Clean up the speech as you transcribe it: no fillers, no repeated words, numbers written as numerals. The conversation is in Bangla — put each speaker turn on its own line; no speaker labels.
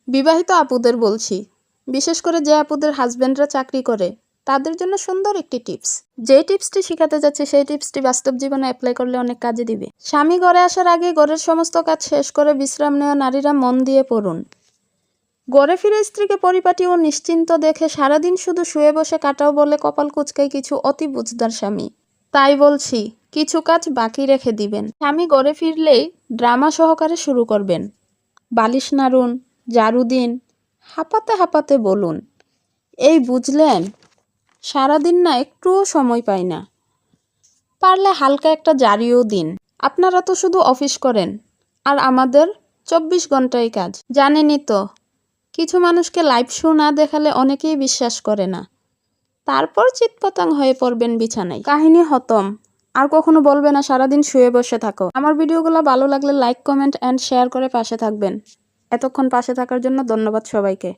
বিবাহিত আপুদের বলছি, বিশেষ করে যে আপুদের হাজব্যান্ডরা চাকরি করে তাদের জন্য সুন্দর একটি টিপস। যে টিপসটি শিখাতে যাচ্ছে সেই টিপসটি বাস্তব জীবনে অ্যাপ্লাই করলে অনেক কাজে দিবে। স্বামী ঘরে আসার আগে ঘরের সমস্ত কাজ শেষ করে বিশ্রাম নেওয়া নারীরা মন দিয়ে পড়ুন। ঘরে ফিরে স্ত্রীকে পরিপাটি ও নিশ্চিন্ত দেখে সারাদিন শুধু শুয়ে বসে কাটাও বলে কপাল কুঁচকায় কিছু অতি বুঝদার স্বামী। তাই বলছি, কিছু কাজ বাকি রেখে দিবেন। স্বামী ঘরে ফিরলেই ড্রামা সহকারে শুরু করবেন। বালিশ নাড়ুন, ঝাড়ু দিন, হাঁপাতে হাঁপাতে বলুন, এই বুঝলেন, সারাদিন না একটুও সময় পাই না, পারলে হালকা একটা জারিও দিন। আপনারা তো শুধু অফিস করেন আর আমাদের 24 ঘন্টাই কাজ। জানেনই তো, কিছু মানুষকে লাইভ শো না দেখালে অনেকেই বিশ্বাস করে না, তারপর চিৎপতাং হয়ে পড়বেন বিছানায়। কাহিনী খতম। আর কখনো বলবে না সারাদিন শুয়ে বসে থাকো। আমার ভিডিওগুলো ভালো লাগলে লাইক, কমেন্ট অ্যান্ড শেয়ার করে পাশে থাকবেন। এতক্ষণ পাশে থাকার জন্য ধন্যবাদ সবাইকে।